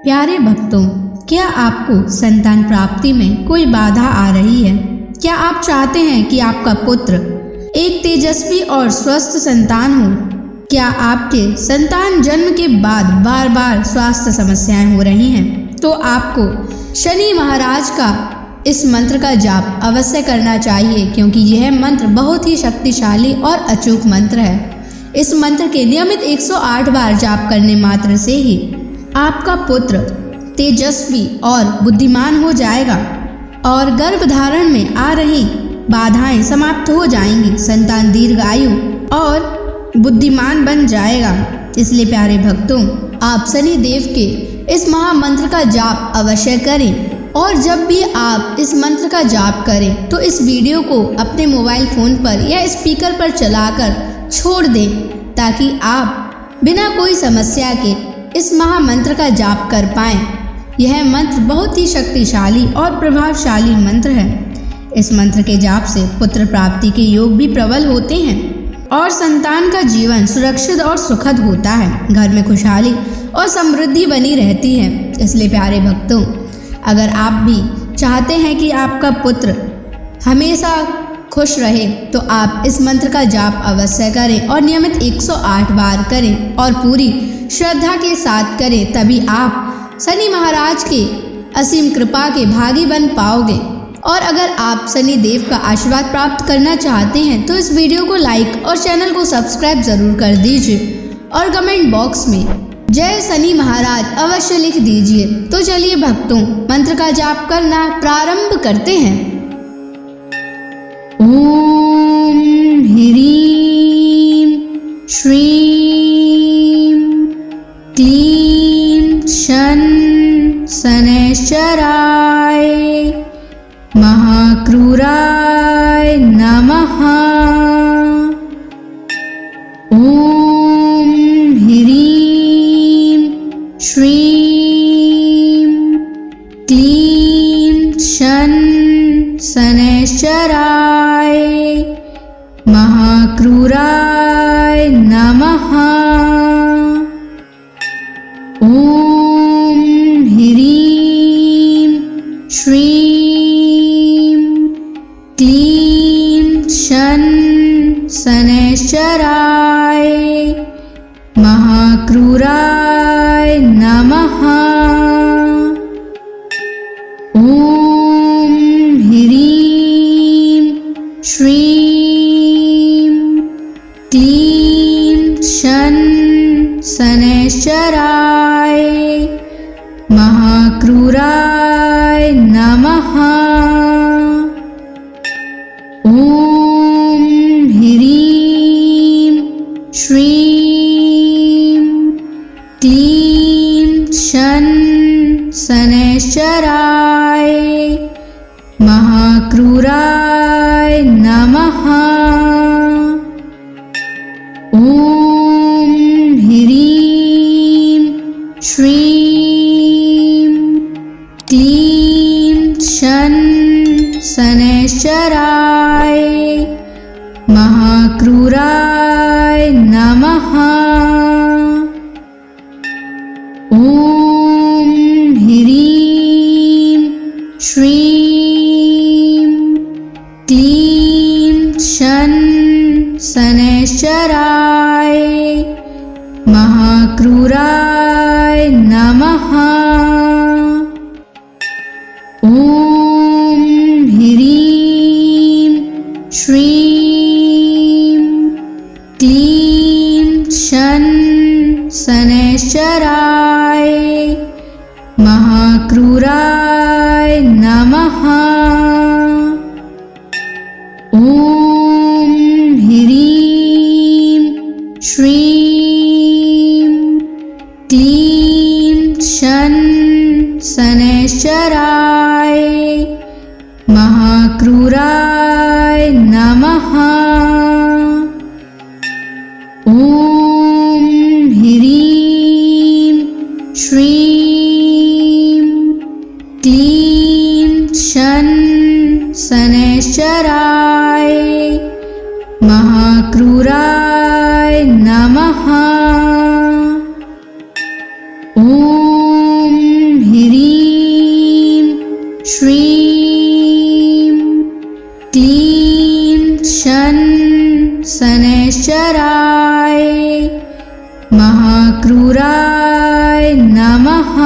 प्यारे भक्तों, क्या आपको संतान प्राप्ति में कोई बाधा आ रही है? क्या आप चाहते हैं कि आपका पुत्र एक तेजस्वी और स्वस्थ संतान हो? क्या आपके संतान जन्म के बाद बार बार स्वास्थ्य समस्याएं हो रही हैं? तो आपको शनि महाराज का इस मंत्र का जाप अवश्य करना चाहिए, क्योंकि यह मंत्र बहुत ही शक्तिशाली और अचूक मंत्र है। इस मंत्र के नियमित 108 बार जाप करने मात्र से ही आपका पुत्र तेजस्वी और बुद्धिमान हो जाएगा और गर्भधारण में आ रही बाधाएं समाप्त हो जाएंगी। संतान दीर्घायु और बुद्धिमान बन जाएगा। इसलिए प्यारे भक्तों, आप शनि देव के इस महामंत्र का जाप अवश्य करें। और जब भी आप इस मंत्र का जाप करें तो इस वीडियो को अपने मोबाइल फ़ोन पर या स्पीकर पर चलाकर छोड़ दें, ताकि आप बिना कोई समस्या के इस महामंत्र का जाप कर पाएं। यह मंत्र बहुत ही शक्तिशाली और प्रभावशाली मंत्र है। इस मंत्र के जाप से पुत्र प्राप्ति के योग भी प्रबल होते हैं और संतान का जीवन सुरक्षित और सुखद होता है। घर में खुशहाली और समृद्धि बनी रहती है। इसलिए प्यारे भक्तों, अगर आप भी चाहते हैं कि आपका पुत्र हमेशा खुश रहे, तो आप इस मंत्र का जाप अवश्य करें और नियमित 108 बार करें और पूरी श्रद्धा के साथ करें। तभी आप शनि महाराज के असीम कृपा के भागी बन पाओगे। और अगर आप शनि देव का आशीर्वाद प्राप्त करना चाहते हैं तो इस वीडियो को लाइक और चैनल को सब्सक्राइब जरूर कर दीजिए और कमेंट बॉक्स में जय शनि महाराज अवश्य लिख दीजिए। तो चलिए भक्तों, मंत्र का जाप करना प्रारंभ करते हैं। ओम ह्रीं श्रीं क्लीं शन शनैश्चराय महाक्रूराय नमः। ओम ह्रीं श्रीं क्लीं शन शनैश्चराय महाक्रूराय नमः। ओम ह्रीं श्रीं क्लीं शन शनैश्चराय महाक्रूराय नमः। ओम ह्रीं श्रीं क्लीं शन शनैश्चराय महाक्रूराय नमः। ओम ह्रीं श्रीं क्लीं शन शनैश्चराय महाक्रूराय नमः। ओम ह्रीं श्रीं क्लीं शन शनैश्चराय महाक्रूराय नमः। ओम ह्रीं श्रीं क्लीं शन शनैश्चराय महाक्रूराय नमः। ओम ह्रीं श्रीं क्लीं शन शनैश्चराय महाक्रूराय नमः। ओम ह्रीं श्रीं क्लीं शन शनैश्चराय महाक्रूराय नमः। ओम ह्रीं श्रीं क्लीं शन शनैश्चराय महाक्रूराय नमः। ओम शनैश्चराय महाक्रूराय नमः।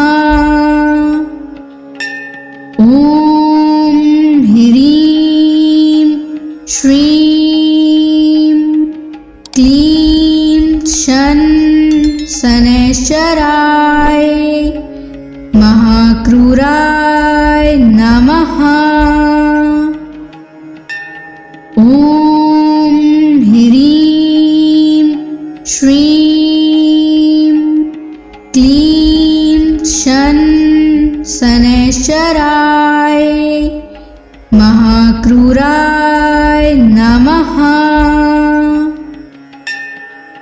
ॐ ह्रीं श्रीं क्लीं शनैश्चराय महाक्रूराय नमः। ॐ ह्रीं श्रीं क्लीं शनैश्चराय महाक्रूराय नमः।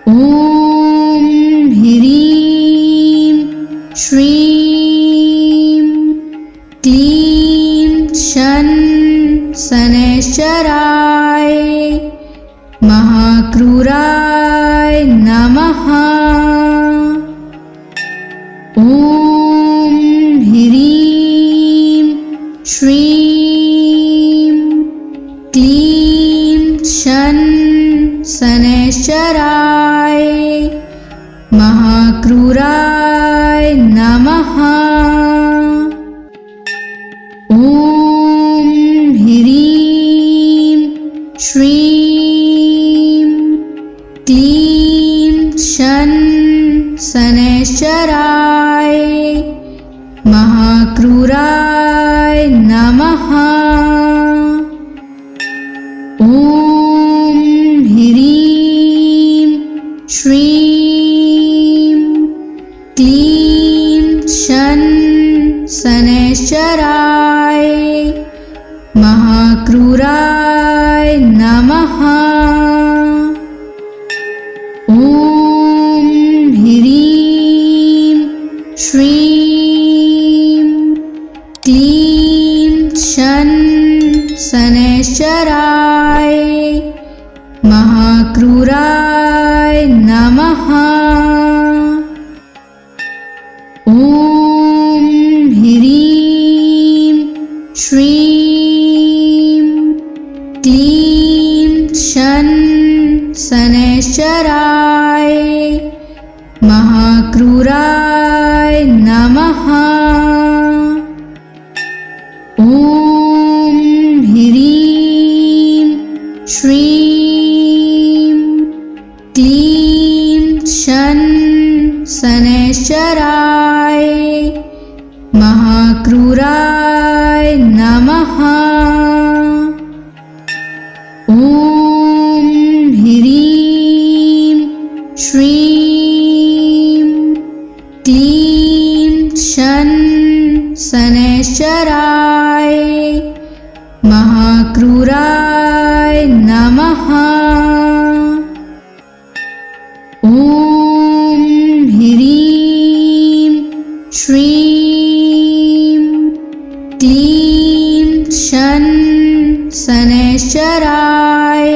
ॐ ह्रीं श्रीं क्लीं शनैश्चराय महाक्रूराय नमः। ॐ ह्रीं श्रीं क्लीं शनैश्चराय महाक्रूराय नमः। ॐ ह्रीं श्रीं क्लीं शनैश्चराय महाक्रूराय नमः। ॐ ह्रीं श्रीं क्लीं शनैश्चराय महाक्रूराय नमः। ॐ ह्रीं श्रीं क्लीं शनैश्चराय महाक्रूराय नमः। ॐ ह्रीं श्रीं क्लीं शनैश्चराय महाक्रूराय नमः। ॐ ह्रीं श्रीं क्लीं शनैश्चराय महाक्रूराय नमः। ॐ ह्रीं श्रीं क्लीं शनैश्चराय महाक्रूराय नमः। ॐ ह्रीं श्रीं क्लीं शनैश्चराय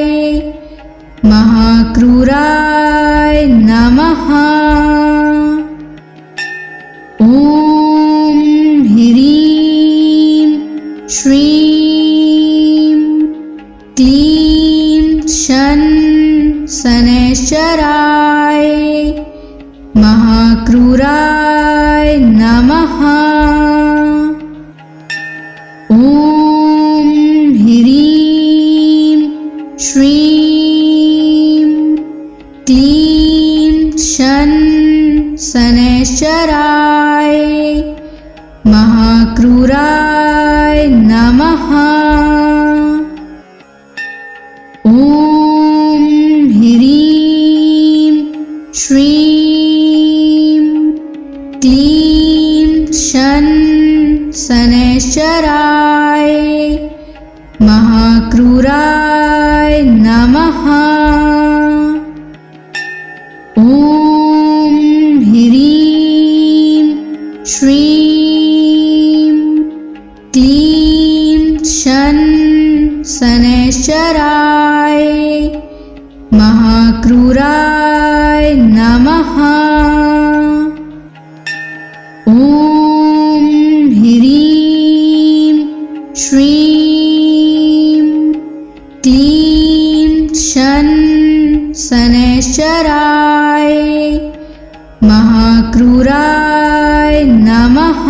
महाक्रूराय नमः। ॐ ह्रीं श्रीं क्लीं शनैश्चराय महाक्रूराय नमः। ॐ ह्रीं श्रीं क्लीं शनैश्चराय महाक्रूराय नमः। ॐ ह्रीं श्रीं क्लीं शनैश्चराय महाक्रूराय नमः। ॐ ह्रीं श्रीं क्लीं शनैश्चराय महाक्रूराय नमः। ॐ ह्रीं श्रीं क्लीं शनैश्चराय महाक्रूराय नमः।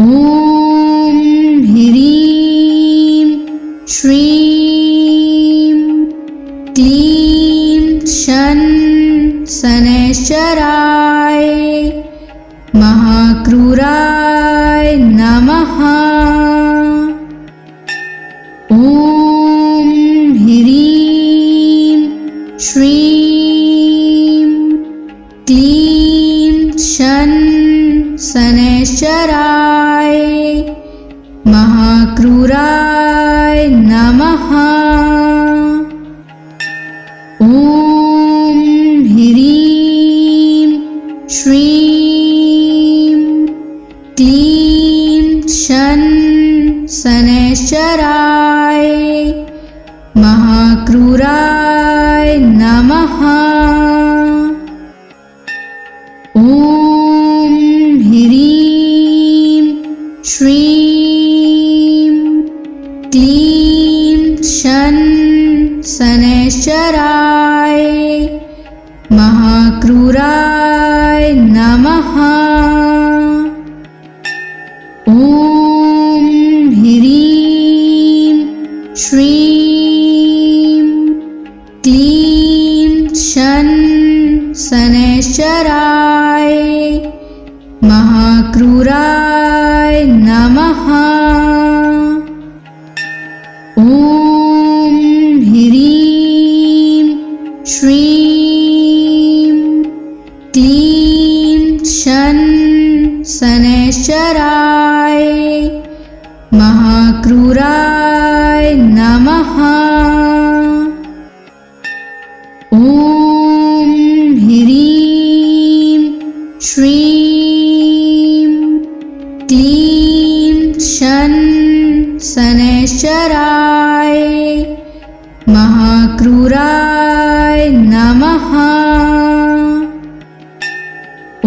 ॐ ह्रीं श्रीं क्लीं शनैश्चराय महाक्रूराय नमः। ॐ ह्रीं श्रीं क्लीं शनैश्चराय महाक्रूराय नमः। ॐ ह्रीं श्रीं क्लीं शनैश्चराय महाक्रूराय नमः। ॐ ह्रीं श्रीं क्लीं शनैश्चराय महाक्रूराय नमः। ॐ ह्रीं श्रीं क्लीं शनैश्चराय महाक्रूराय नमः। ॐ ह्रीं श्रीं क्लीं शनैश्चराय महाक्रूराय नमः। ॐ ह्रीं श्रीं क्लीं शनैश्चराय महाक्रूराय नमः। ॐ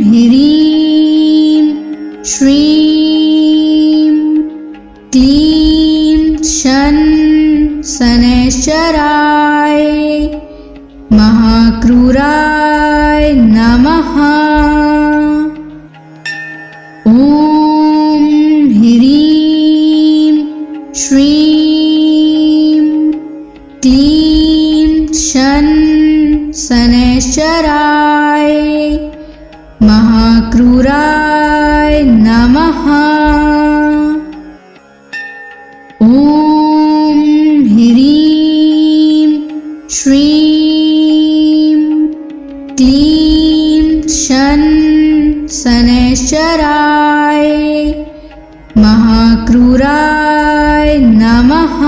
ह्रीं श्रीं क्लीं शनैश्चराय महाक्रूराय नमः। ॐ ह्रीं श्रीं क्लीं शनैश्चराय महाक्रूराय नमः। ॐ ह्रीं श्रीं क्लीं शनैश्चराय महाक्रूराय नमः।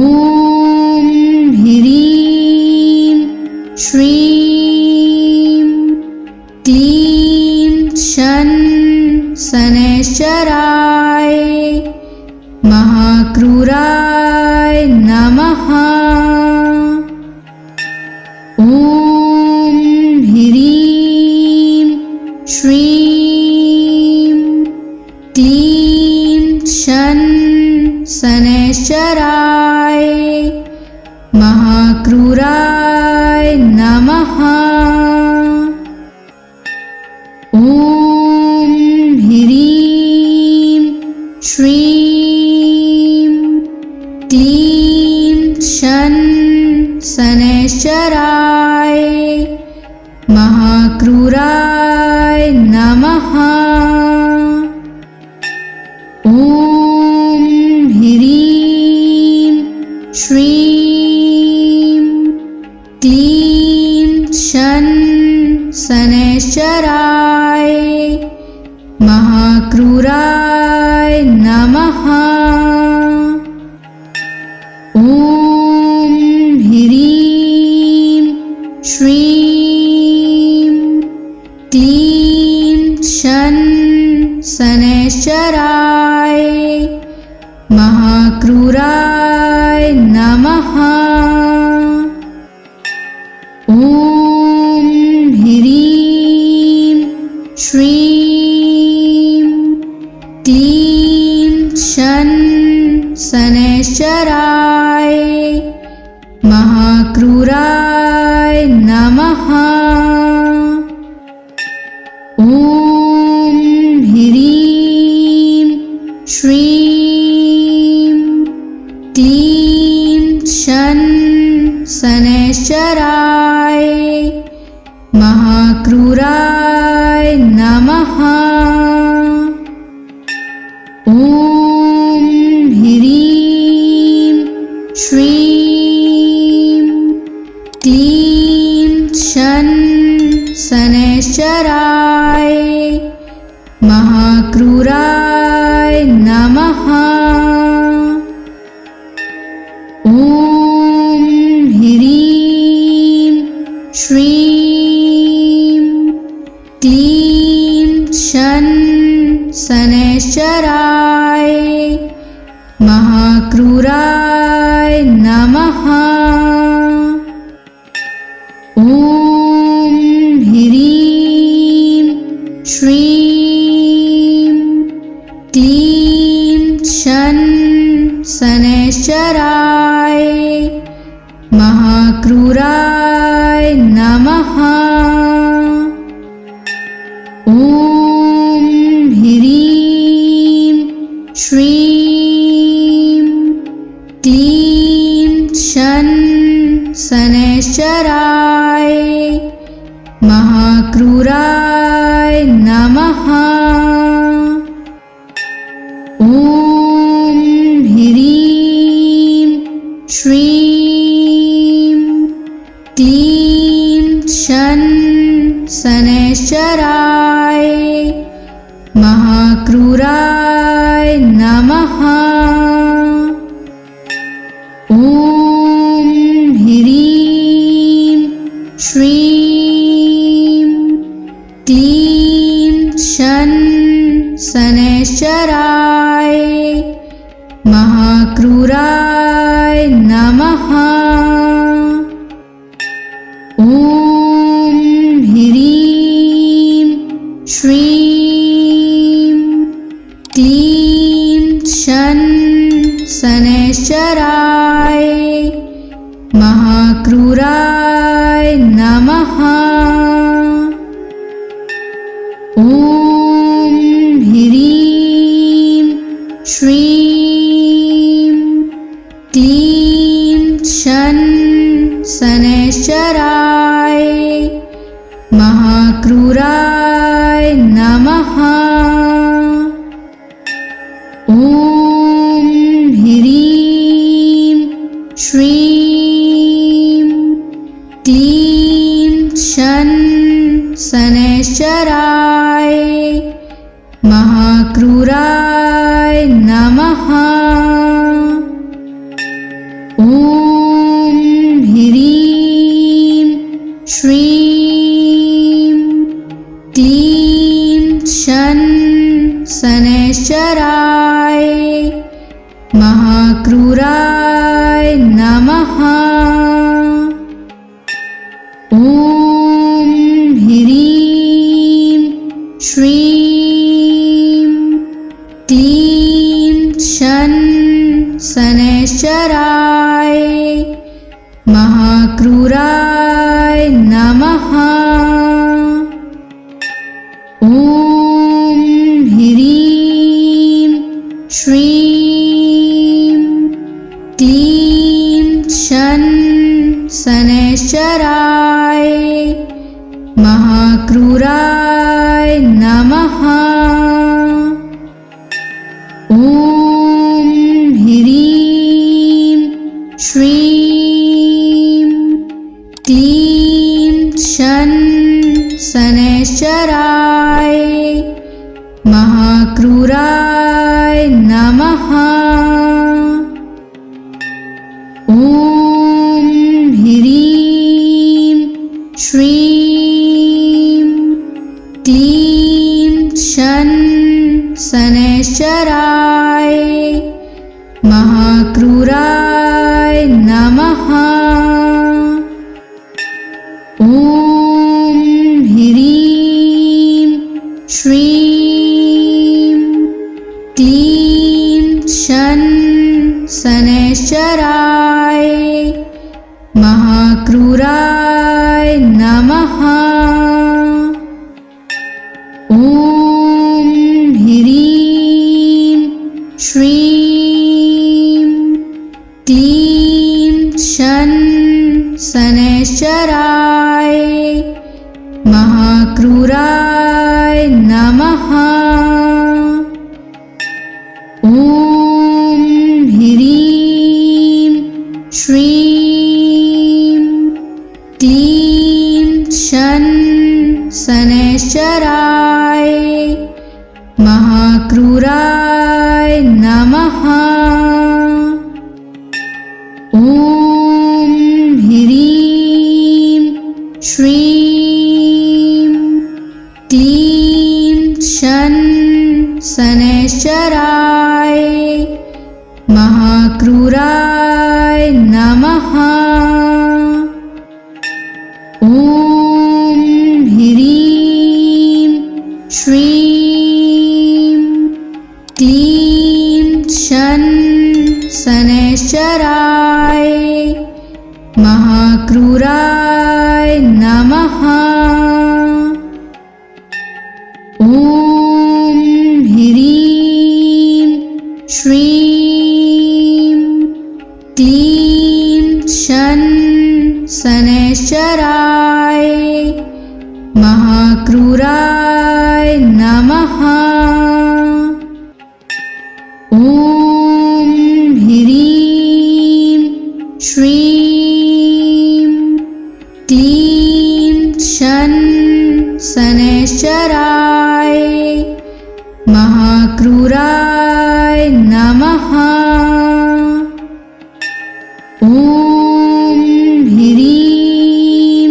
ॐ ह्रीं श्रीं क्लीं शनैश्चराय महाक्रूराय नमः। ॐ ह्रीं श्रीं क्लीं शनैश्चराय महाक्रूराय नमः। ॐ ह्रीं श्रीं क्लीं शनैश्चराय महाक्रूराय नमः। ॐ ह्रीं श्रीं क्लीं शनैश्चराय महाक्रूराय नमः। ॐ ह्रीं श्रीं क्लीं शनैश्चराय महाक्रूराय नमः। ॐ ह्रीं श्रीं क्लीं शनैश्चराय महाक्रूराय नमः। ॐ ह्रीं श्रीं क्लीं शनैश्चराय महाक्रूराय नमः। ॐ ह्रीं श्रीं क्लीं शनैश्चराय महाक्रूराय नमः। ॐ ह्रीं श्रीं क्लीं शनैश्चराय महाक्रूराय नमः। ॐ ह्रीं श्रीं क्लीं शनैश्चराय महाक्रूराय नमः। ॐ ह्रीं श्रीं क्लीं शनैश्चराय महाक्रूराय नमः। ॐ ह्रीं श्रीं क्लीं शनैश्चराय महाक्रूराय नमः। ॐ ह्रीं श्रीं क्लीं शनैश्चराय महाक्रूराय नमः। ॐ ह्रीं श्रीं क्लीं शनैश्चराय महाक्रूराय नमः। ॐ ह्रीं श्रीं क्लीं शनैश्चराय महाक्रूराय नमः। ॐ ह्रीं श्रीं क्लीं शनैश्चराय महाक्रूराय नमः। ॐ ह्रीं श्रीं क्लीं शनैश्चराय महाक्रूराय नमः। ॐ ह्रीं श्रीं क्लीं शनैश्चराय महाक्रूराय नमः। ॐ ह्रीं श्रीं क्लीं शनैश्चराय महाक्रूराय नमः। ॐ ह्रीं श्रीं क्लीं शनैश्चराय महाक्रूराय नमः। ॐ ह्रीं श्रीं क्लीं शनैश्चराय महाक्रूराय नमः। ॐ ह्रीं श्रीं क्लीं शनैश्चराय महाक्रूराय नमः। ॐ ह्रीं श्रीं क्लीं शन शनैश्चराय महाक्रूराय नमः। ॐ ह्रीं श्रीं क्लीं शन शनैश्चराय महाक्रूराय नमः। ॐ ह्रीं श्रीं क्लीं शन शनैश्चराय महाक्रूराय नमः। ॐ ह्रीं श्रीं क्लीं शन शनैश्चराय महाक्रूराय नमः। ॐ ह्रीं श्रीं क्लीं शन शनैश्चराय महाक्रूराय नमः। ॐ ह्रीं श्रीं क्लीं शन शनैश्चराय महाक्रूराय नमः। ॐ ह्रीं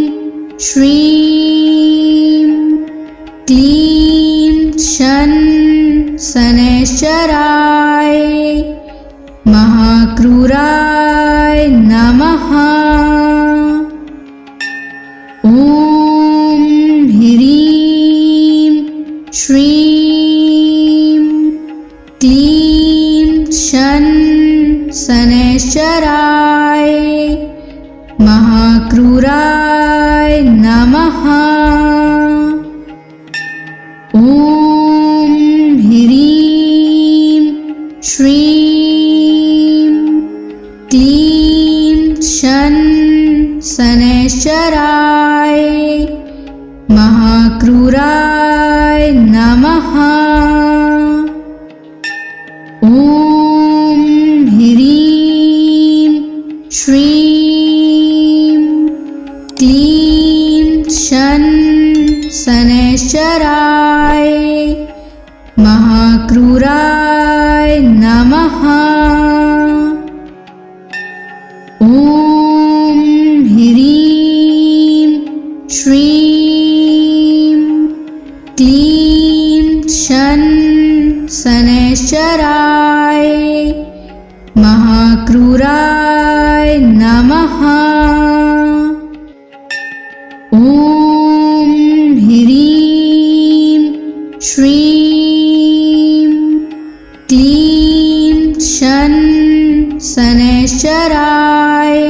श्रीं क्लीं शन शनैश्चराय महाक्रूराय नमः। ॐ ह्रीं श्रीं क्लीं शन शनैश्चराय महाक्रूराय नमः। ॐ ह्रीं श्रीं क्लीं शन शनैश्चराय महाक्रूराय नमः। ॐ ह्रीं श्रीं क्लीं शन शनैश्चराय महाक्रूराय नमः। ॐ ह्रीं श्रीं क्लीं शन शनैश्चराय महाक्रूराय नमः। ॐ ह्रीं श्रीं क्लीं शन शनैश्चराय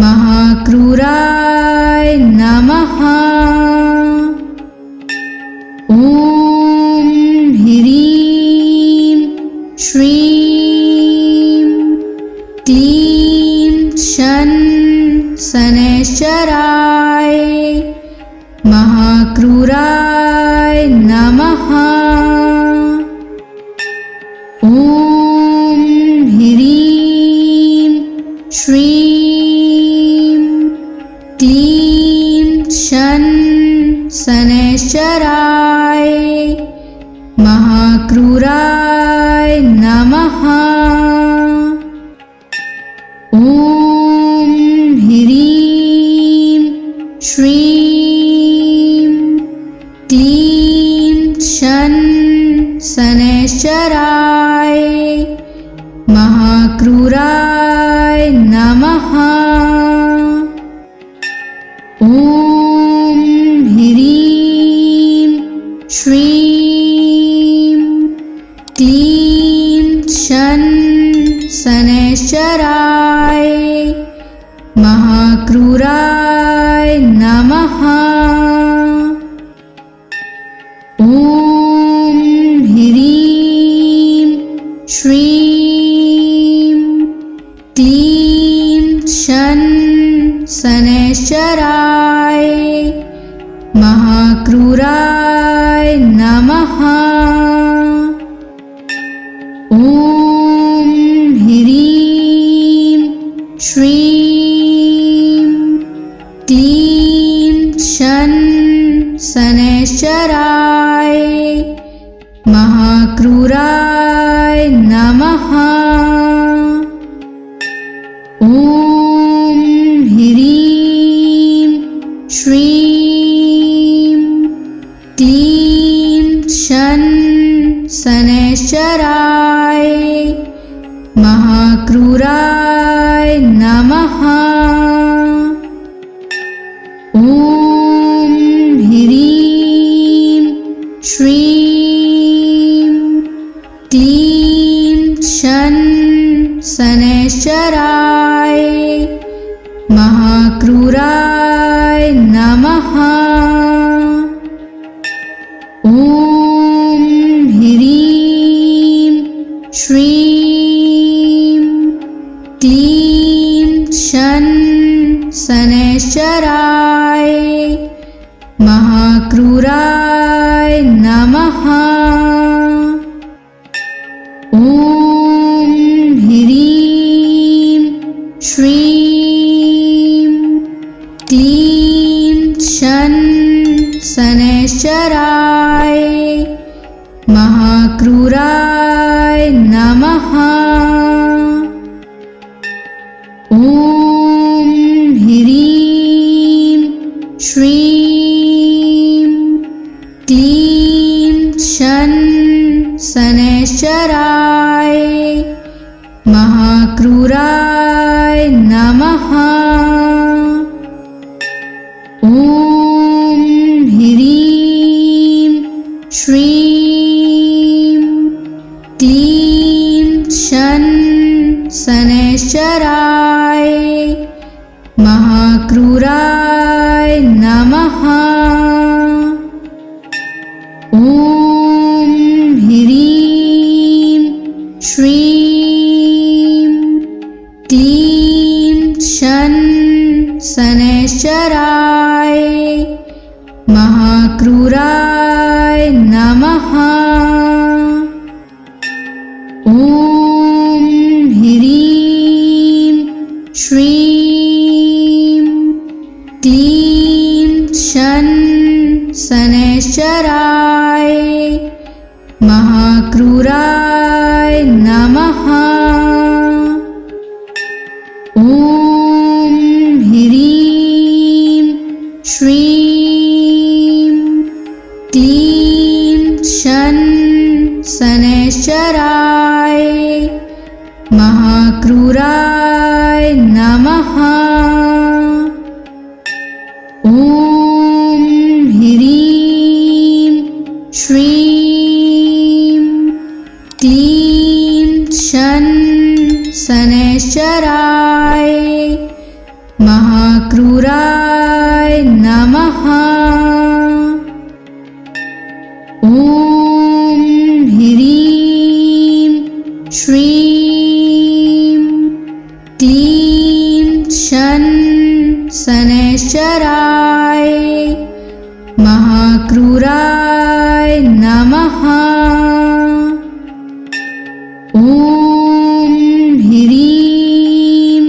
महाक्रूराय नमः। ॐ ह्रीं श्रीं क्लीं शन शनैश्चराय महाक्रूराय नमः। ॐ ह्रीं श्रीं क्लीं शन शनैश्चराय महाक्रूराय नमः। ॐ ह्रीं श्रीं क्लीं शन शनैश्चराय महाक्रूराय नमः। ॐ ह्रीं श्रीं क्लीं शन शनैश्चराय महाक्रूराय नमः। ॐ ह्रीं श्रीं क्लीं शन शनैश्चराय महाक्रूराय नमः। ॐ ह्रीं श्रीं क्लीं शन शनैश्चराय महाक्रूराय नमः। ॐ ह्रीं श्रीं क्लीं शन शनैश्चराय महाक्रूराय नमः। ॐ ह्रीं श्रीं क्लीं शन शनैश्चराय महाक्रूराय नमः। ॐ ह्रीं श्रीं क्लीं शन शनैश्चराय महाक्रूराय नमः। ॐ ह्रीं श्रीं क्लीं शन शनैश्चराय महाक्रूराय नमः। ॐ ह्रीं श्रीं क्लीं शन शनैश्चराय महाक्रूराय नमः। ॐ ह्रीं श्रीं क्लीं शन शनैश्चराय महाक्रूराय नमः। ॐ ह्रीं श्रीं क्लीं शन शनैश्चराय महाक्रूराय नमः। ॐ ह्रीं श्रीं क्लीं शन शनैश्चराय महाक्रूराय नमः। ॐ ह्रीं श्रीं क्लीं शन शनैश्चराय महाक्रूराय नमः। ॐ ह्रीं श्रीं क्लीं शन शनैश्चराय महाक्रूराय नमः। ॐ ह्रीं श्रीं क्लीं शन शनैश्चराय महाक्रूराय नमः। ॐ ह्रीं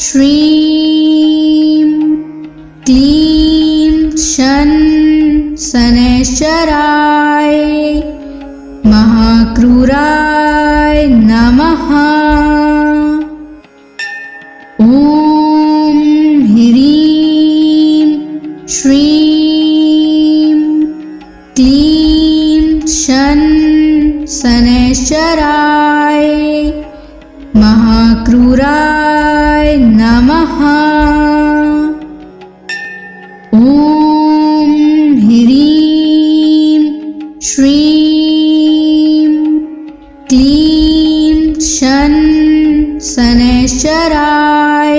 श्रीं क्लीं शन शनैश्चराय महाक्रूराय नमः। ॐ ह्रीं श्रीं क्लीं शन शनैश्चराय महाक्रूराय नमः। ॐ ह्रीं श्रीं क्लीं शन शनैश्चराय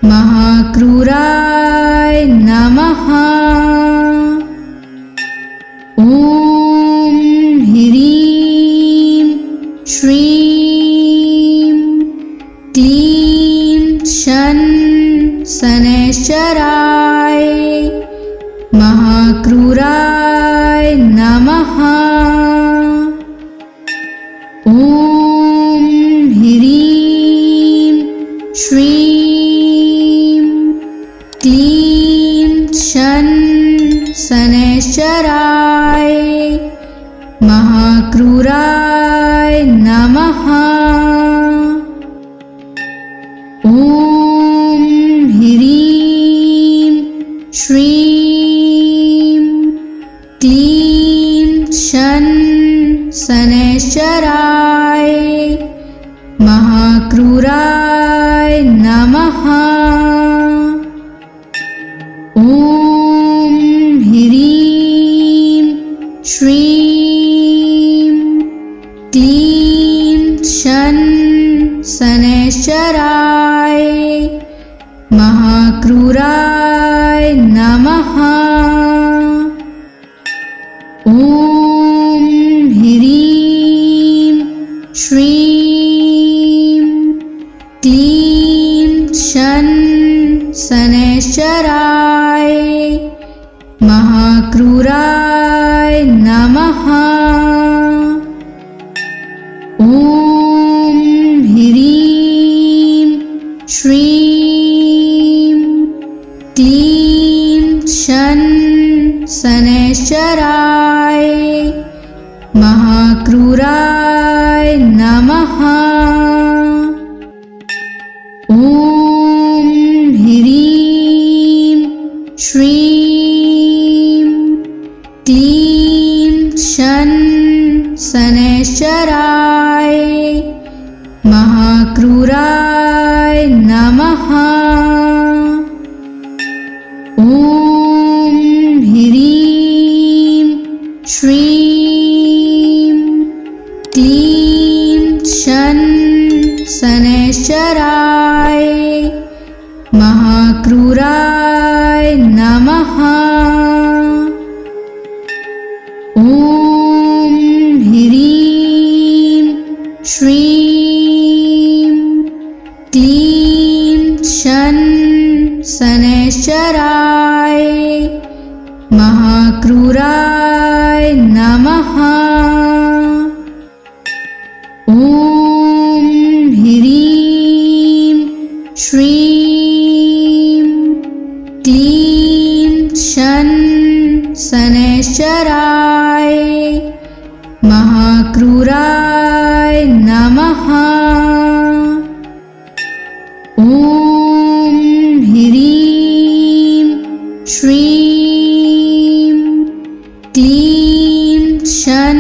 महाक्रूराय नमः। ॐ ह्रीं श्रीं क्लीं शन शनैश्चराय महाक्रूराय नमः। ॐ ह्रीं श्रीं क्लीं शन शनैश्चराय महाक्रूराय नमः। ॐ ह्रीं श्रीं क्लीं शन शनैश्चराय महाक्रूराय नमः। ॐ ह्रीं श्रीं क्लीं शन शनैश्चराय महाक्रूराय नमः। ॐ ह्रीं श्रीं क्लीं शन शनैश्चराय महाक्रूराय नमः। ॐ ह्रीं श्रीं क्लीं शन शनैश्चराय महाक्रूराय नमः। ॐ ह्रीं श्रीं क्लीं शन शनैश्चराय महाक्रूराय नमः। ॐ ह्रीं श्रीं क्लीं शन शनैश्चराय महाक्रूराय नमः। ॐ ह्रीं श्रीं क्लीं शन शनैश्चराय महाक्रूराय नमः। ॐ ह्रीं श्रीं क्लीं शन शनैश्चराय महाक्रूराय नमः। ॐ ह्रीं श्रीं क्लीं शन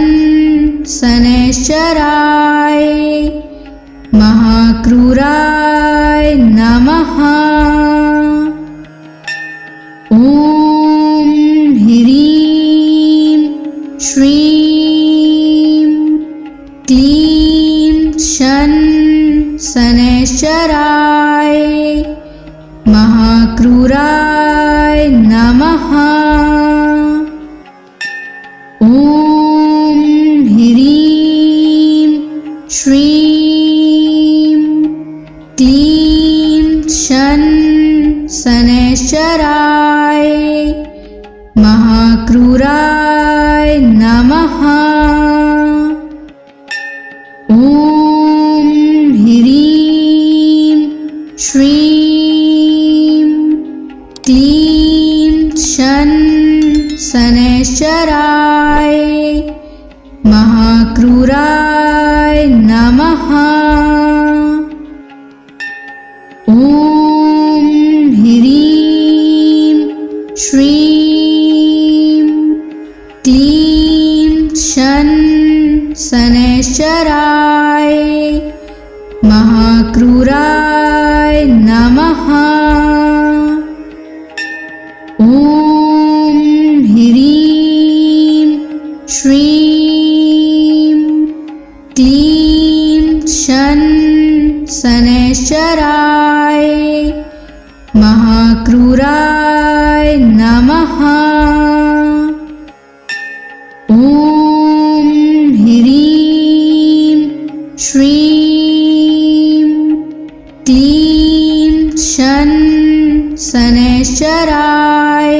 शनैश्चराय महाक्रूराय नमः। ॐ ह्रीं श्रीं क्लीं शन शनैश्चराय महाक्रूराय नमः। ॐ ह्रीं श्रीं क्लीं शन शनैश्चराय महाक्रूराय नमः। ॐ ह्रीं श्रीं क्लीं शन शनैश्चराय महाक्रूराय नमः। ॐ ह्रीं श्रीं क्लीं शन शनैश्चराय महाक्रूराय नमः। ॐ ह्रीं श्रीं क्लीं शन शनैश्चराय महाक्रूराय नमः। ॐ ह्रीं श्रीं क्लीं शन शनैश्चराय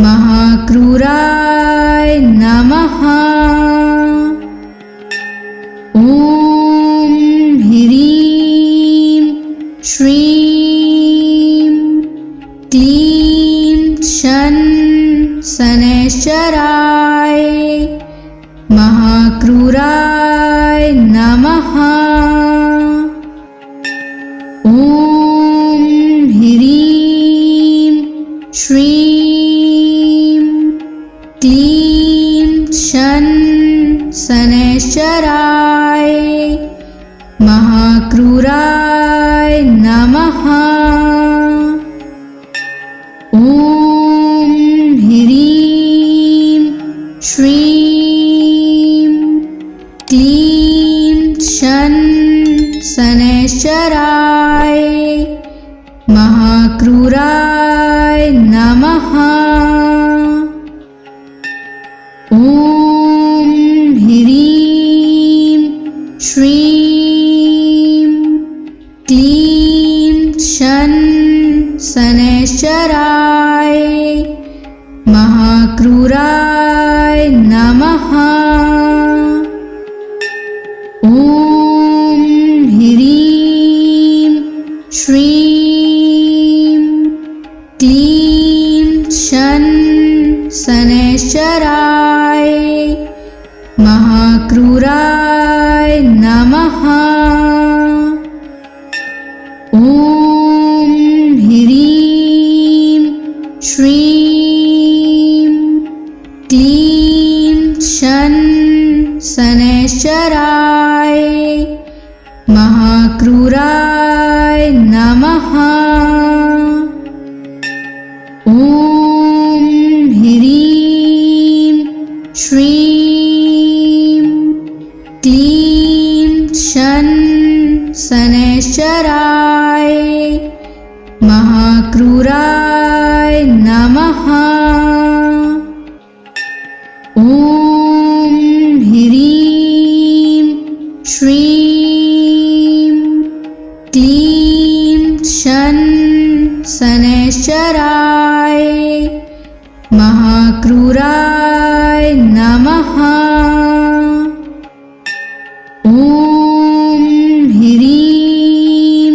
महाक्रूराय नमः। ॐ ह्रीं श्रीं क्लीं शन शनैश्चराय महाक्रूराय नमः। ॐ ह्रीं श्रीं क्लीं शन शनैश्चराय महाक्रूराय नमः। ॐ ह्रीं श्रीं क्लीं शन शनैश्चराय महाक्रूराय नमः। ॐ ह्रीं श्रीं क्लीं शन शनैश्चराय महाक्रूराय नमः। ॐ ह्रीं श्रीं क्लीं शन शनैश्चराय महाक्रूराय नमः। ॐ ह्रीं श्रीं क्लीं शन शनैश्चराय महाक्रूराय नमः। ॐ ह्रीं श्रीं क्लीं शन शनैश्चराय महाक्रूराय नमः। ॐ ह्रीं श्रीं क्लीं शन शनैश्चराय महाक्रूराय नमः। ॐ ह्रीं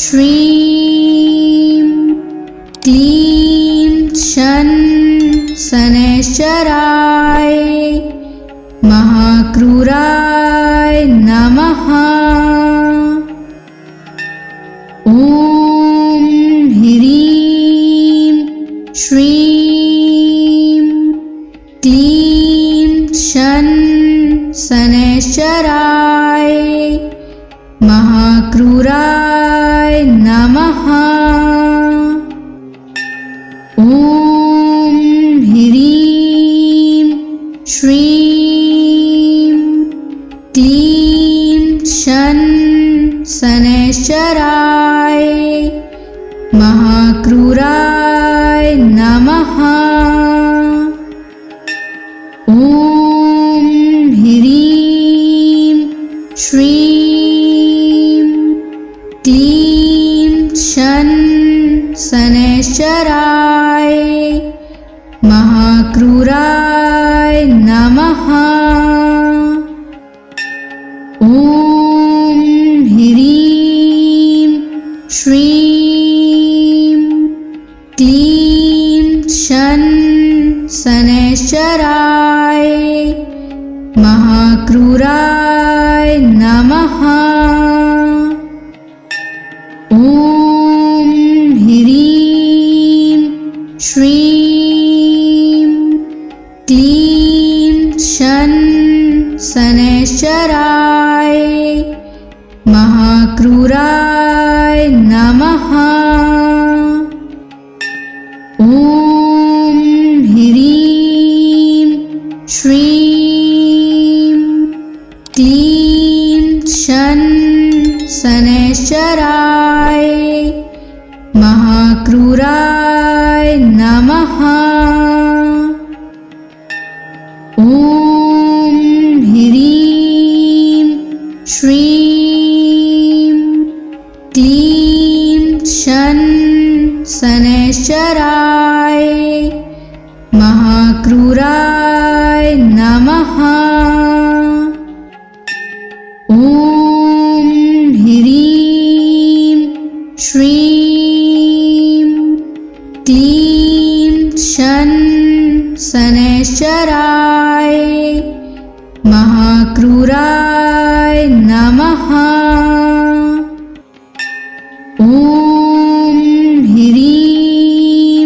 श्रीं क्लीं शन शनैश्चराय महाक्रूराय नमः। ॐ ह्रीं श्रीं क्लीं शन शनैश्चराय महाक्रूराय नमः। ॐ ह्रीं श्रीं क्लीं शन शनैश्चराय महाक्रूराय नमः। ॐ ह्रीं श्रीं क्लीं शन शनैश्चराय महाक्रूराय नमः। ॐ ह्रीं श्रीं क्लीं शन शनैश्चराय महाक्रूराय नमः। ॐ ह्रीं श्रीं क्लीं शन शनैश्चराय महाक्रूराय नमः। ॐ ह्रीं श्रीं क्लीं शन शनैश्चराय महाक्रूराय नमः। ॐ ह्रीं श्रीं क्लीं शन शनैश्चराय महाक्रूराय नमः। ॐ ह्रीं श्रीं क्लीं शन शनैश्चराय महाक्रूराय नमः। ॐ ह्रीं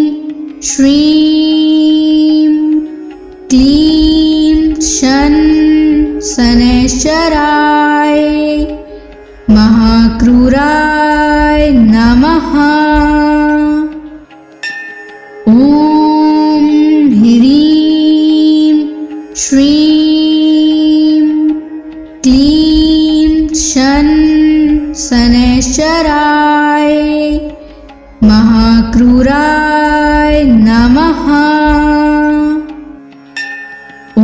श्रीं क्लीं शन शनैश्चराय महाक्रूराय नमः। ॐ ह्रीं श्रीं क्लीं शन शनैश्चराय महाक्रूराय नमः। ॐ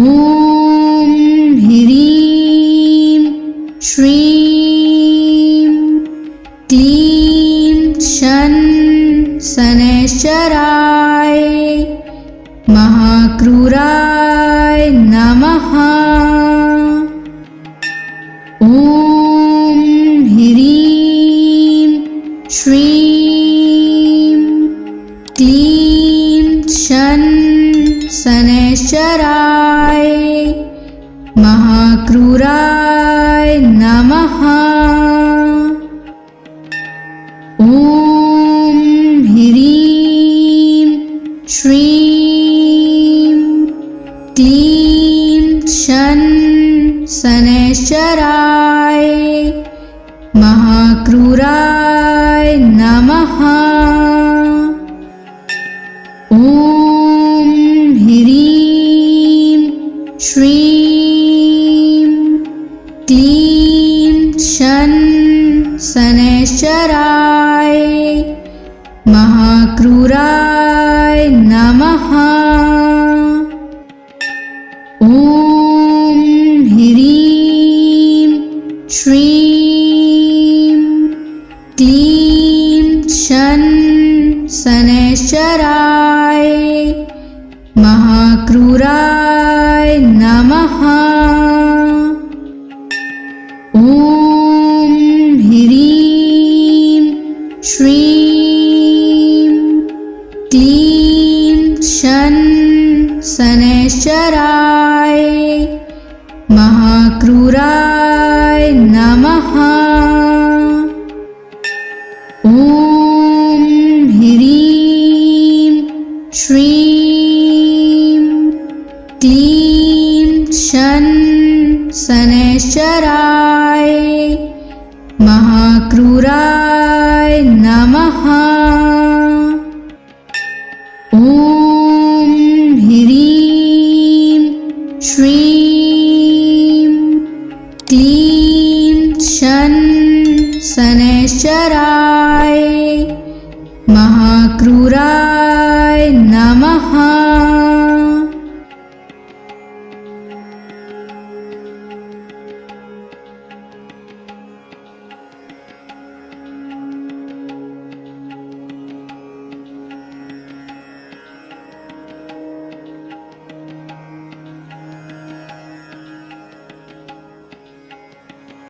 ह्रीं श्रीं क्लीं शन शनैश्चराय महाक्रूराय नमः। ॐ ह्रीं श्रीं क्लीं शन शनैश्चराय महाक्रूराय नमः। ॐ ह्रीं श्रीं क्लीं शन शनैश्चराय महाक्रूराय नमः। ॐ ह्रीं श्रीं क्लीं शन शनैश्चराय महाक्रूराय नमः। ॐ ह्रीं श्रीं क्लीं शन शनैश्चराय महाक्रूराय नमः। ॐ ह्रीं श्रीं क्लीं शन शनैश्चराय महाक्रूराय नमः। ॐ ह्रीं श्रीं क्लीं शन शनैश्चराय महाक्रूराय नमः। ॐ ह्रीं श्रीं क्लीं शन शनैश्चराय महाक्रूराय नमः।